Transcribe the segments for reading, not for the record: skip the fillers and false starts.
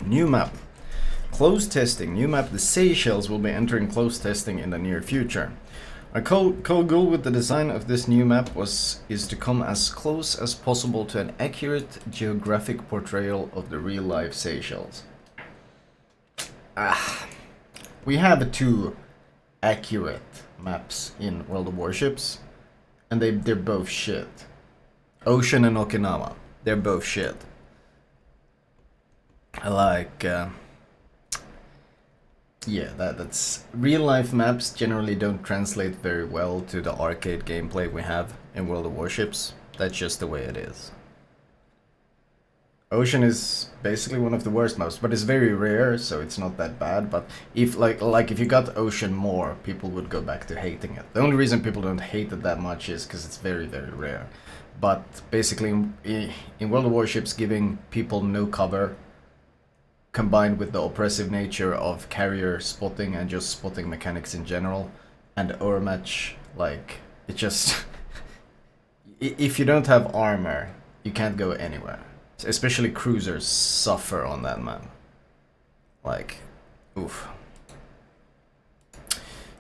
New map. Closed testing. New map. The Seychelles will be entering closed testing in the near future. Our goal with the design of this new map is to come as close as possible to an accurate geographic portrayal of the real-life Seychelles. We have 2 accurate maps in World of Warships, and they're both shit. Ocean and Okinawa, they're both shit. Yeah, that's real life maps generally don't translate very well to the arcade gameplay we have in World of Warships. That's just the way it is. Ocean is basically one of the worst maps, but it's very rare, so it's not that bad. But if if you got Ocean more, people would go back to hating it. The only reason people don't hate it that much is because it's very, very rare. But basically, in World of Warships, giving people no cover, combined with the oppressive nature of carrier spotting and just spotting mechanics in general, and overmatch, like, it just... if you don't have armor, you can't go anywhere. Especially cruisers suffer on that map. Like, oof.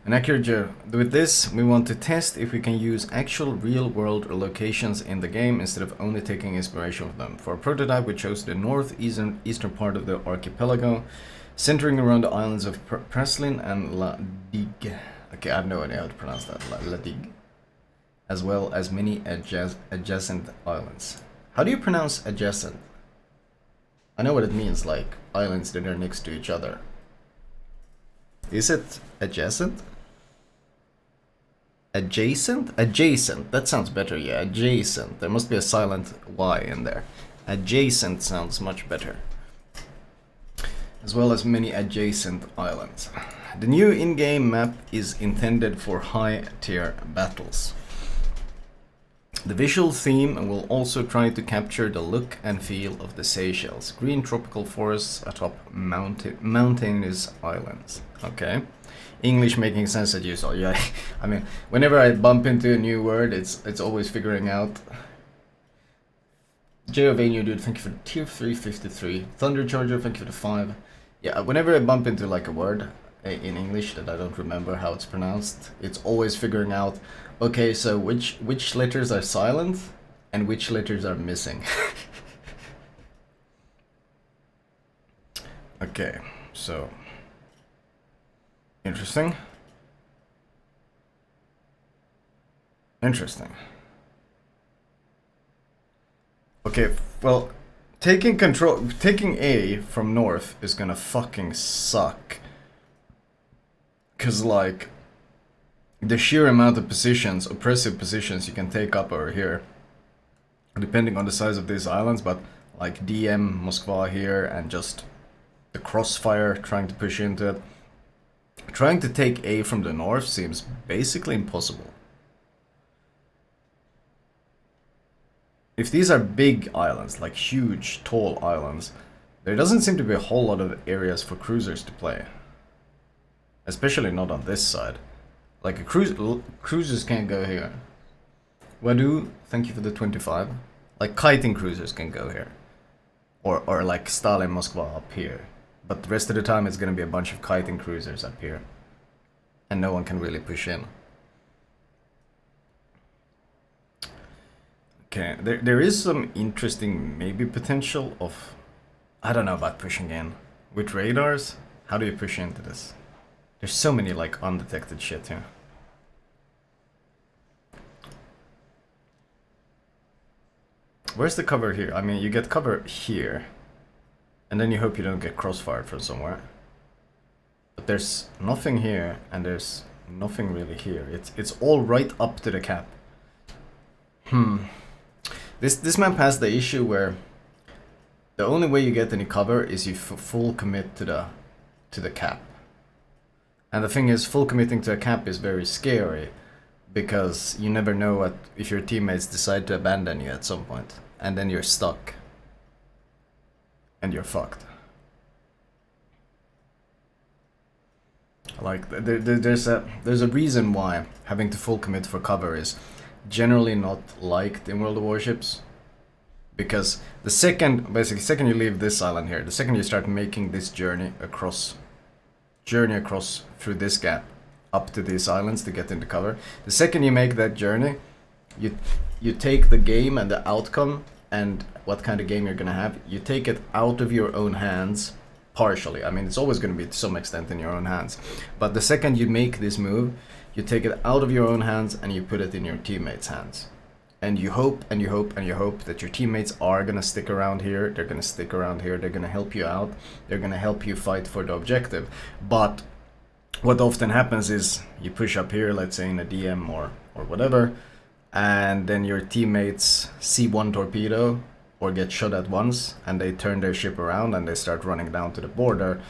An accurate with this, we want to test if we can use actual real-world locations in the game instead of only taking inspiration from them. For a prototype, we chose the northeastern part of the archipelago, centering around the islands of Praslin and La Digue. Okay, I have no idea how to pronounce that. La Digue. As well as many adjacent islands. How do you pronounce adjacent? I know what it means, like islands that are next to each other. Is it adjacent? Adjacent? Adjacent. That sounds better, yeah. Adjacent. There must be a silent Y in there. Adjacent sounds much better. As well as many adjacent islands. The new in-game map is intended for high-tier battles. The visual theme will also try to capture the look and feel of the Seychelles. Green tropical forests atop mountainous islands. Okay. English making sense as usual. Yeah, I mean, whenever I bump into a new word, it's always figuring out. Jovania dude, thank you for the tier 353. Thundercharger, thank you for the 5. Yeah, whenever I bump into like a word in English that I don't remember how it's pronounced, it's always figuring out, okay, so which letters are silent and which letters are missing. Okay, so interesting. Okay, well, taking A from north is gonna fucking suck. Cause like, the sheer amount of positions, oppressive positions you can take up over here, depending on the size of these islands, but like DM, Moskva here, and just the crossfire trying to push into it. Trying to take A from the north seems basically impossible. If these are big islands, like huge, tall islands, there doesn't seem to be a whole lot of areas for cruisers to play. Especially not on this side. Like a cruisers can't go here. Wadu, thank you for the 25. Like kiting cruisers can go here. Or like Stalin Moskva up here. But the rest of the time it's gonna be a bunch of kiting cruisers up here. And no one can really push in. Okay, there is some interesting maybe potential of... I don't know about pushing in. With radars, how do you push into this? There's so many like undetected shit here. Where's the cover here? I mean, you get cover here. And then you hope you don't get crossfired from somewhere. But there's nothing here, and there's nothing really here. It's all right up to the cap. This map has the issue where the only way you get any cover is you full commit to the cap. And the thing is, full committing to a cap is very scary, because you never know what if your teammates decide to abandon you at some point, and then you're stuck. And you're fucked. Like, there's a reason why having to full commit for cover is generally not liked in World of Warships. Because the second, basically, second you leave this island here, the second you start making this journey across through this gap up to these islands to get into cover, the second you make that journey, you take the game and the outcome and what kind of game you're gonna have, you take it out of your own hands partially. I mean, it's always gonna be to some extent in your own hands, but the second you make this move, you take it out of your own hands and you put it in your teammates' hands. And you hope and you hope and you hope that your teammates are gonna stick around here, they're gonna stick around here, they're gonna help you out, they're gonna help you fight for the objective. But what often happens is you push up here, let's say in a DM or whatever, and then your teammates see one torpedo or get shot at once and they turn their ship around and they start running down to the border,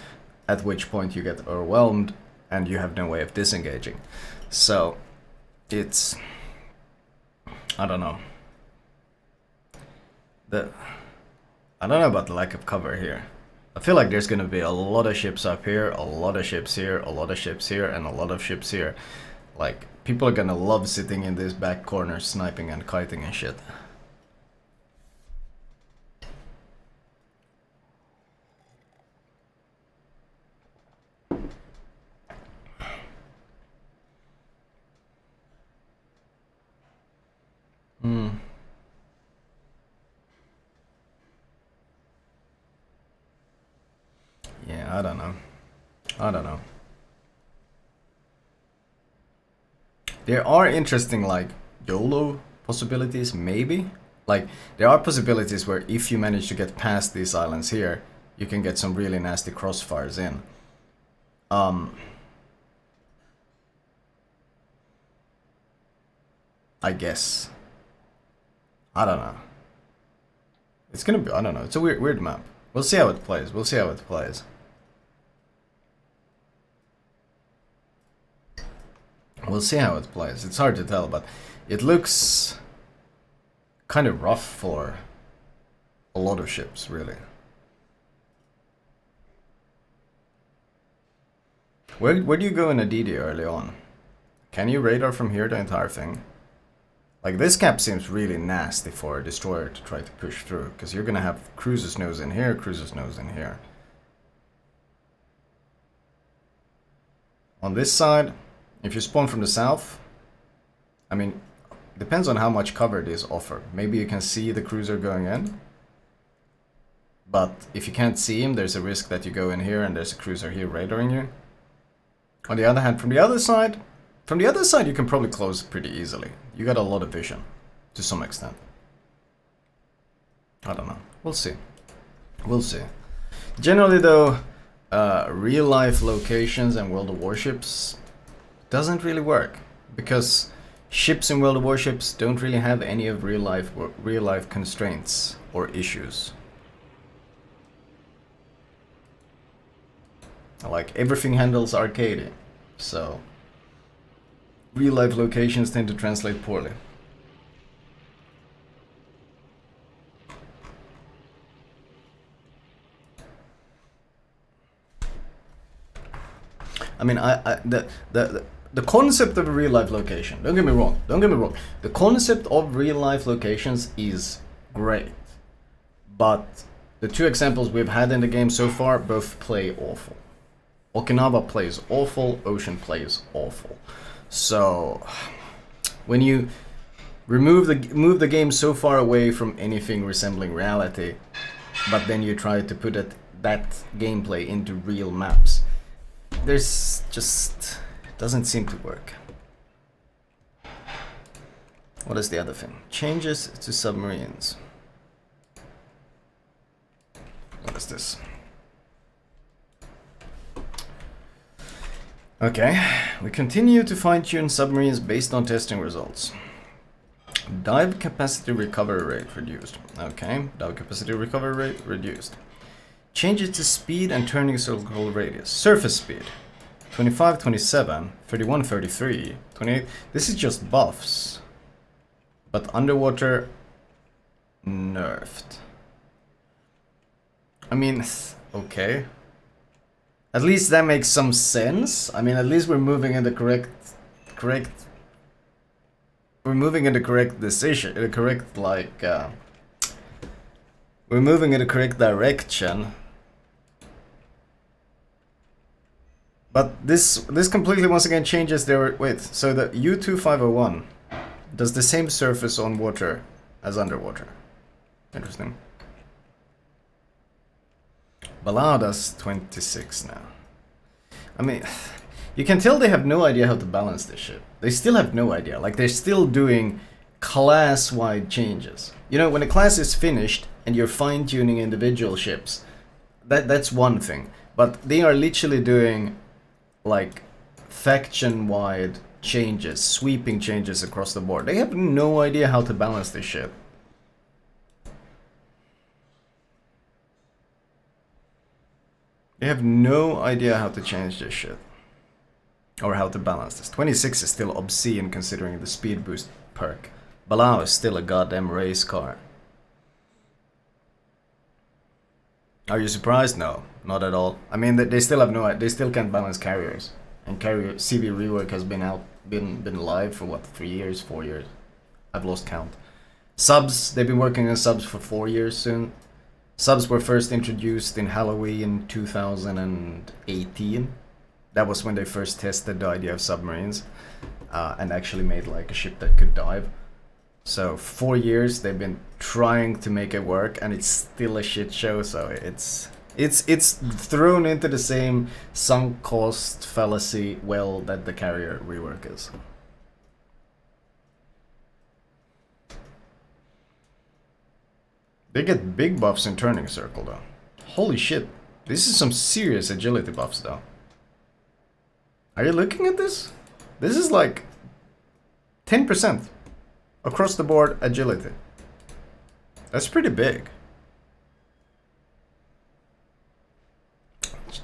at which point you get overwhelmed and you have no way of disengaging. So it's, I don't know. I don't know about the lack of cover here. I feel like there's gonna be a lot of ships up here, a lot of ships here, a lot of ships here, and a lot of ships here. Like, people are gonna love sitting in this back corner sniping and kiting and shit. Yeah, I don't know. I don't know. There are interesting, like, YOLO possibilities, maybe? Like, there are possibilities where if you manage to get past these islands here, you can get some really nasty crossfires in. I guess. I don't know. It's gonna be, I don't know, it's a weird map. We'll see how it plays, we'll see how it plays. We'll see how it plays. It's hard to tell, but it looks kind of rough for a lot of ships, really. Where do you go in a DD early on? Can you radar from here the entire thing? Like, this cap seems really nasty for a destroyer to try to push through, because you're gonna have cruisers nose in here, cruisers nose in here. On this side, if you spawn from the south, I mean, depends on how much cover these offer. Maybe you can see the cruiser going in, but if you can't see him, there's a risk that you go in here and there's a cruiser here radaring you. On the other hand, from the other side you can probably close pretty easily. You got a lot of vision, to some extent. I don't know. We'll see. We'll see. Generally though, real life locations and World of Warships doesn't really work, because ships in World of Warships don't really have any of real life constraints or issues. Like, everything handles arcade, so real life locations tend to translate poorly. I mean, the concept of a real life location, don't get me wrong, the concept of real life locations is great, but the two examples we've had in the game so far both play awful. Okinawa plays awful, Ocean plays awful. So when you move the game so far away from anything resembling reality, but then you try to put that gameplay into real maps, there's just, it doesn't seem to work. What is the other thing? Changes to submarines. What is this? Okay, we continue to fine-tune submarines based on testing results. Dive capacity recovery rate reduced. Okay, dive capacity recovery rate reduced. Changes to speed and turning circle radius. Surface speed. 25, 27, 31, 33, 28. This is just buffs. But underwater, nerfed. I mean, okay. At least that makes some sense. I mean, at least we're moving in the correct we're moving in the correct decision, the correct, like, We're moving in the correct direction. But this completely once again changes their... Wait, so the U2501 does the same surface on water as underwater. Interesting. Balao does 26 now. I mean, you can tell they have no idea how to balance this shit. They still have no idea. Like, they're still doing class-wide changes. You know, when a class is finished and you're fine-tuning individual ships, that's one thing. But they are literally doing, like, faction-wide changes, sweeping changes across the board. They have no idea how to balance this shit. They have no idea how to change this shit. Or how to balance this. 26 is still obscene considering the speed boost perk. Balao is still a goddamn race car. Are you surprised? No, not at all. I mean, they still have no... They still can't balance carriers. And carrier CV rework has been live for what, 3 years, 4 years? I've lost count. Subs, they've been working on subs for 4 years soon. Subs were first introduced in Halloween 2018. That was when they first tested the idea of submarines and actually made like a ship that could dive. So 4 years they've been trying to make it work, and it's still a shit show. So it's thrown into the same sunk cost fallacy well that the carrier rework is. They get big buffs in turning circle though. Holy shit. This is some serious agility buffs though. Are you looking at this? This is like 10% across the board agility. That's pretty big.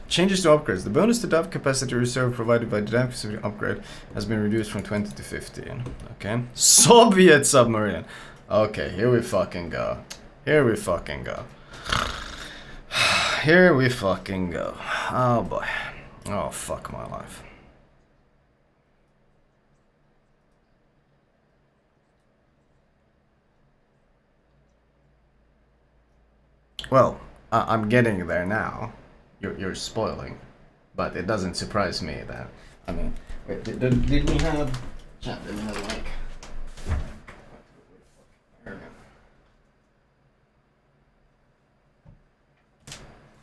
Changes to upgrades. The bonus to dive capacity reserve provided by the dive capacity upgrade has been reduced from 20 to 15. Okay. Soviet submarine. Okay, here we fucking go. Here we fucking go. Here we fucking go. Oh boy. Oh fuck my life. Well, I'm getting there now. You're spoiling, but it doesn't surprise me that. I mean, wait, did we have? Chat, did we have like?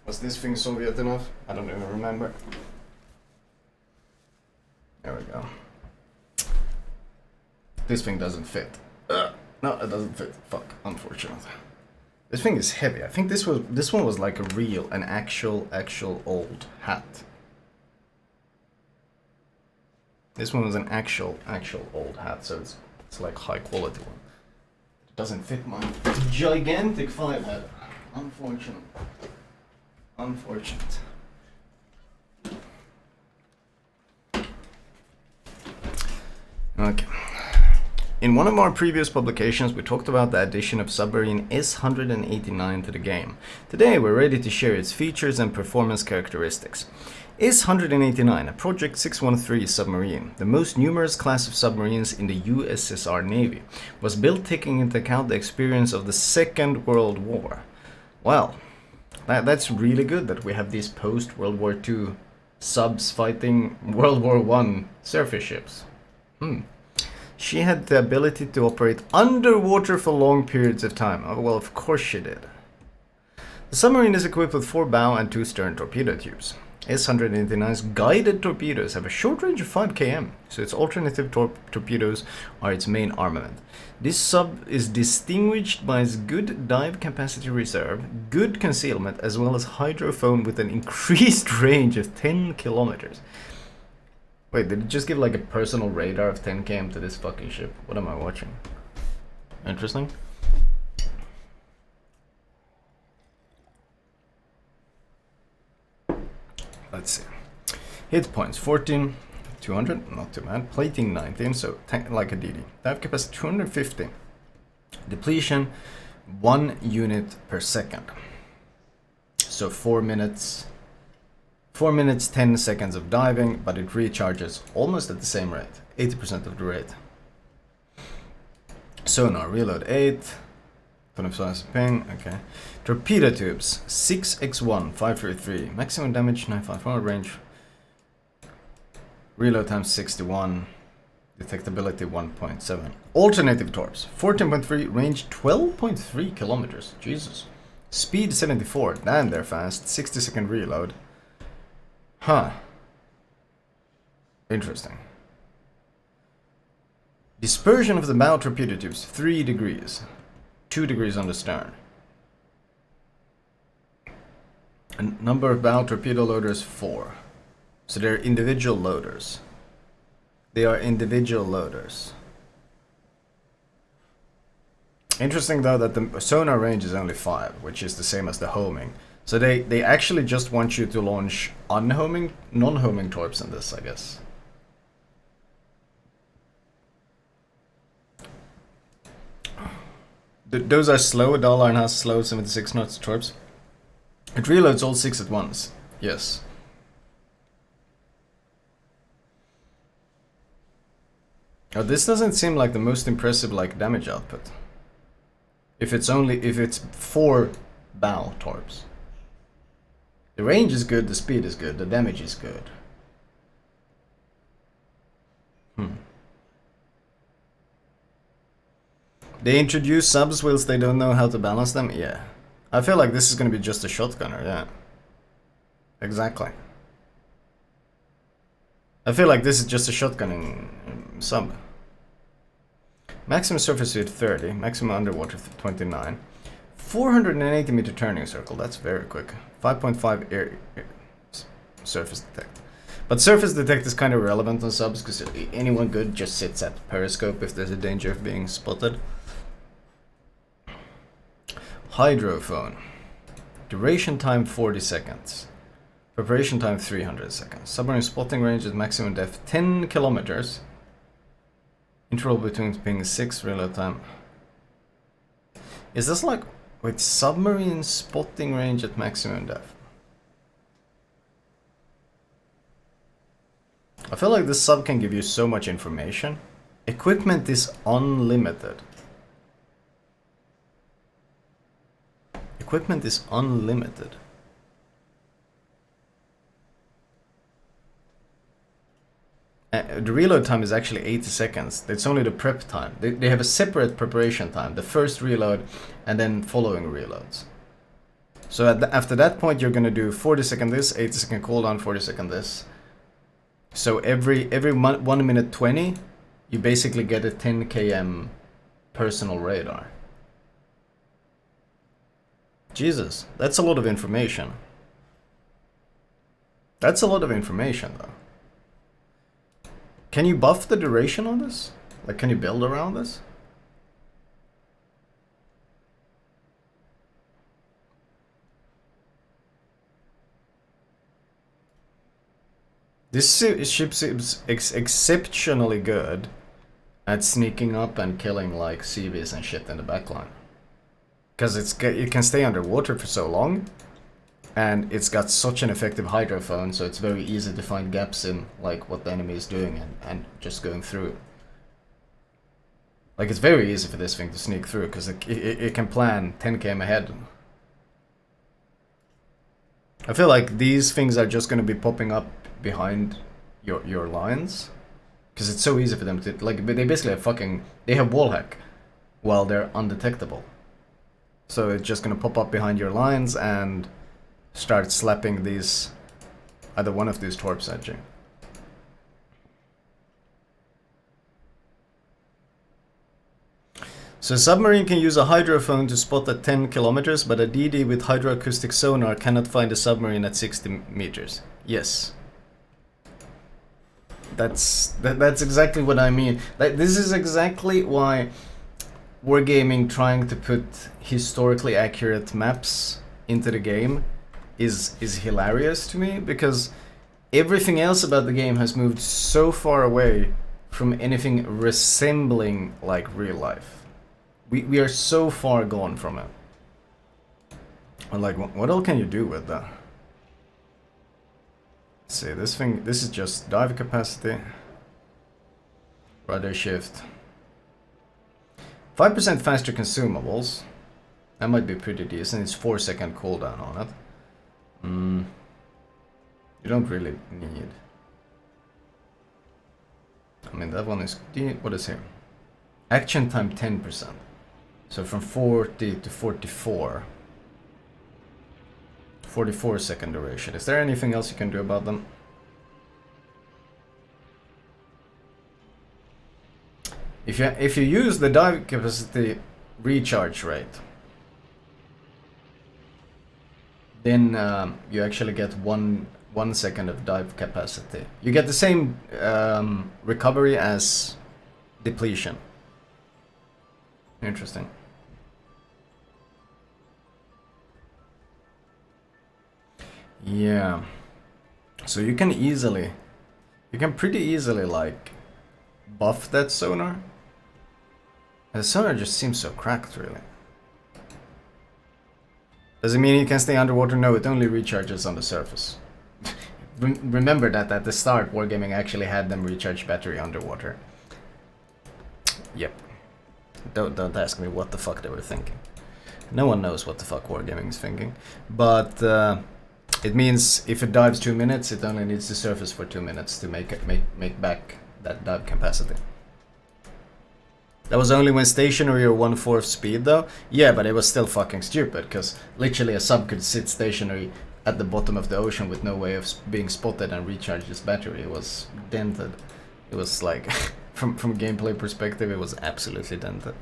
Was this thing Soviet enough? I don't even remember. There we go. This thing doesn't fit. No, it doesn't fit. Fuck, unfortunate. This thing is heavy. I think this one was like an actual old hat. This one was an actual old hat, so it's like high quality one. It doesn't fit my gigantic 5 head. Unfortunate. Unfortunate. Okay. In one of our previous publications, we talked about the addition of Submarine S189 to the game. Today, we're ready to share its features and performance characteristics. S189, a Project 613 submarine, the most numerous class of submarines in the USSR Navy, was built taking into account the experience of the Second World War. Well, that's really good that we have these post-World War II subs fighting World War I surface ships. She had the ability to operate underwater for long periods of time. Oh, well, of course she did. The submarine is equipped with 4 bow and 2 stern torpedo tubes. S189's guided torpedoes have a short range of 5 km, so its alternative torpedoes are its main armament. This sub is distinguished by its good dive capacity reserve, good concealment, as well as hydrophone with an increased range of 10 kilometers. Wait, did it just give like a personal radar of 10 km to this fucking ship? What am I watching? Interesting. Let's see. Hit points 14, 200, not too bad. Plating 19, so like a DD. Dive capacity 250. Depletion 1 unit per second. So 4 minutes 10 seconds of diving, but it recharges almost at the same rate, 80% of the rate. Sonar reload 8, 25 ping, okay. Torpedo tubes, 6x1, 533. Maximum damage, 954, range. Reload time 61. Detectability 1.7. Alternative torps, 14.3, range 12.3 kilometers. Jesus. Speed 74, damn they're fast. 60-second reload. Huh. Interesting. Dispersion of the bow torpedo tubes, 3 degrees. 2 degrees on the stern. And number of bow torpedo loaders, 4. So they're individual loaders. They are individual loaders. Interesting though that the sonar range is only 5, which is the same as the homing. So they actually just want you to launch non-homing torps in this, I guess. Those are slow. Dollar has slow 76 knots torps. It reloads all 6 at once. Yes. Oh, this doesn't seem like the most impressive like damage output. If it's 4 bow torps. The range is good, the speed is good, the damage is good. They introduce subs whilst they don't know how to balance them? Yeah. I feel like this is gonna be just a shotgunner, yeah. Exactly. I feel like this is just a shotgunning sub. Maximum surface speed 30, maximum underwater 29. 480 meter turning circle, that's very quick. 5.5 air surface detect. But surface detect is kind of relevant on subs because anyone good just sits at periscope if there's a danger of being spotted. Hydrophone. Duration time 40 seconds. Preparation time 300 seconds. Submarine spotting range is maximum depth 10 kilometers. Interval between ping 6, reload time. Is this like with submarine spotting range at maximum depth? I feel like this sub can give you so much information. Equipment is unlimited. Equipment is unlimited. The reload time is actually 80 seconds. It's only the prep time. They have a separate preparation time. The first reload and then following reloads. So after that point you're gonna do 40 second this, 80 second cooldown, 40 second this. So every 1 minute 20, you basically get a 10 km personal radar. Jesus, that's a lot of information. That's a lot of information though. Can you buff the duration on this? Like, can you build around this? This ship seems exceptionally good at sneaking up and killing like CVs and shit in the backline. Because it can stay underwater for so long, and it's got such an effective hydrophone, so it's very easy to find gaps in like what the enemy is doing and just going through. Like, it's very easy for this thing to sneak through because it can plan 10 km ahead. I feel like these things are just going to be popping up behind your lines because it's so easy for them to, like, they basically have they have wall hack while they're undetectable. So it's just going to pop up behind your lines and start slapping these, either one of these torps at you. So a submarine can use a hydrophone to spot at 10 kilometers, but a DD with hydroacoustic sonar cannot find a submarine at 60 meters. Yes. That's exactly what I mean. Like, this is exactly why Wargaming trying to put historically accurate maps into the game is hilarious to me, because everything else about the game has moved so far away from anything resembling like real life. We are so far gone from it. And like, what else can you do with that? Let's see, this is just dive capacity, rudder shift, 5% faster consumables, That might be pretty decent. It's 4-second cooldown on it. You don't really need. I mean, that one is. What is here? Action time 10%. So from 40 to 44. 44-second duration. Is there anything else you can do about them? If you use the dive capacity recharge rate, then you actually get 1 second of dive capacity. You get the same recovery as depletion. Interesting. Yeah. So you can pretty easily like buff that sonar. The sonar just seems so cracked, really. Does it mean you can stay underwater? No, it only recharges on the surface. Remember that at the start, Wargaming actually had them recharge battery underwater. Yep. Don't ask me what the fuck they were thinking. No one knows what the fuck Wargaming is thinking. But it means if it dives 2 minutes, it only needs to surface for 2 minutes to make back that dive capacity. That was only when stationary or 1/4 speed though. Yeah, but it was still fucking stupid, because literally a sub could sit stationary at the bottom of the ocean with no way of being spotted and recharge its battery. It was dented. It was like, from gameplay perspective, it was absolutely dented.